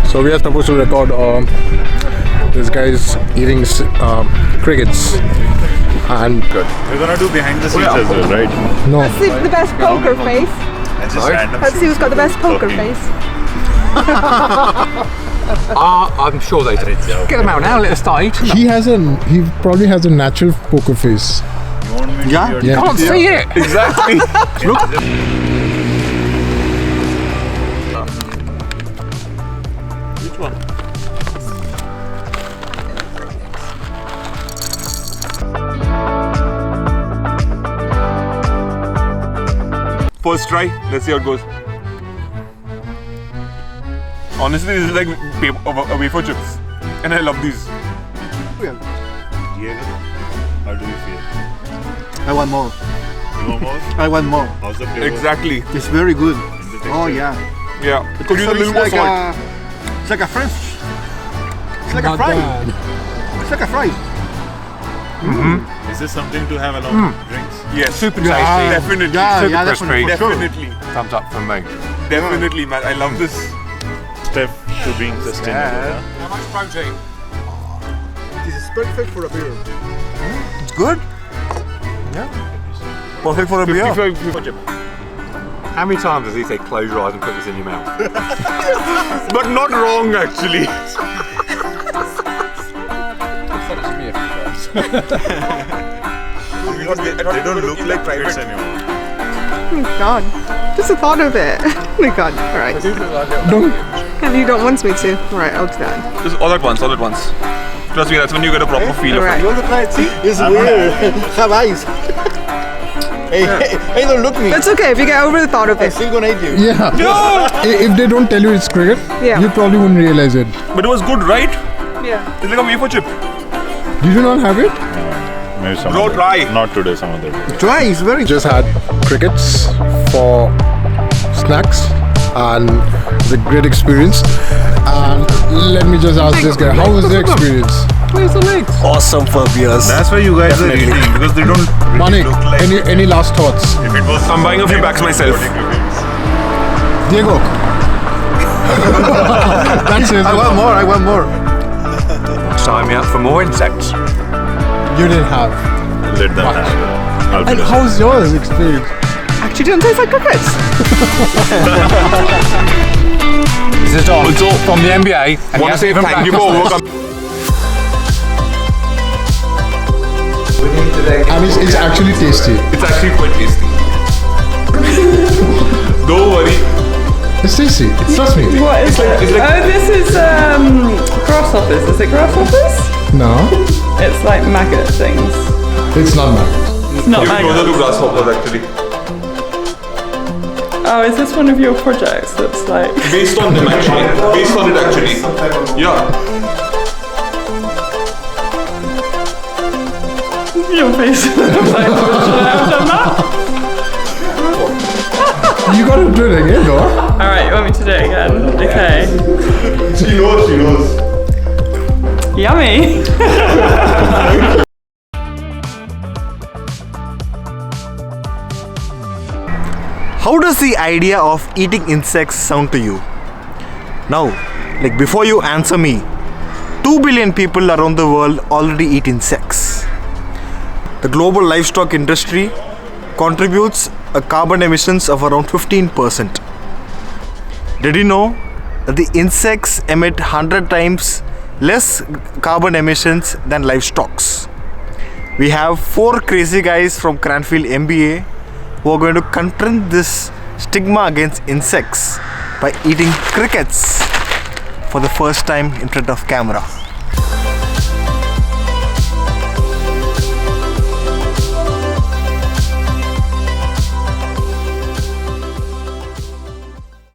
So we are supposed to record this guy's eating crickets. And good. We're gonna do behind the scenes as well, right? No. Let's see the best poker face. Let's see who's got the best poker face. I'm sure they do. Get them out now, let us start eating them. He probably has a natural poker face. You want me to Yeah? You can't see it. Exactly. Look. Which one? First try, let's see how it goes. Honestly, this is like wafer chips, and I love these. Diego, how do you feel? I want more. You want more? I want more. How's the flavor? Exactly. It's very good. And the texture? Oh yeah. Yeah. The Could use a texture little more is salt. It's like a French. It's like a Not fry. bad. It's like a fry. Is this something to have along with drinks? Yes. Super Yeah, tasty. definitely. Yeah, Super yeah, crispy. definitely. For sure. Definitely. Thumbs up from me. Definitely, man. I love this. Step to being sustainable. How much protein? This is perfect for a beer. It's good. Yeah. Perfect for a beer. How many times does he say close your eyes and put this in your mouth? But not wrong, actually. They don't look like crickets anymore. Oh God. Just the thought of it. Oh my God. Alright. Don't. And you don't want me to. Alright, I'll do that. Just all at once, all at once. Trust me, that's when you get a proper feel of Alright. You want to try it? See? It's weird. Have eyes. Hey, don't look me. That's okay if you get over the thought of I'm it. still gonna eat you. Yeah. If they don't tell you it's cricket, Yeah. you probably wouldn't realize it. But it was good, right? Yeah. It's like a wafer chip. Did you not have it? Maybe some Bro, other try. day. Not today, some other day. Try. It's very. Just had crickets for snacks and it's a great experience. And let me just ask this guy, how was the experience? Where's the legs? Awesome for beers. That's why you guys are eating, because they don't really Manik, look like. any last thoughts? If it was I'm buying a few packs myself. Diego. That's it. I want more. I want more. Sign me up for more insects. You didn't have. Let them have. I'll And finish it. how's yours experience? Actually don't taste like crickets. This is Don from the MBA. And Want to say thank you for overcoming. And it's actually tasty. It's actually quite tasty. Don't worry. It's tasty. Trust me. What is it? It's like- Oh, this is grasshoppers. Is it grasshoppers? No, It's like maggot things. it's not bad. It's not You're closer maggot. to grasshoppers actually. Oh, is this one of your projects that's like... Based on them actually. Based on it actually. Yeah. Your face looks like, should I have done that? You gotta do it again, though. Alright, you want me to do it again? Okay. She knows. Yummy! How does the idea of eating insects sound to you? Now, like before you answer me, 2 billion people around the world already eat insects. The global livestock industry contributes a carbon emissions of around 15%. Did you know that the insects emit 100 times less carbon emissions than livestock? We have 4 crazy guys from Cranfield MBA who are going to confront this stigma against insects by eating crickets for the first time in front of camera.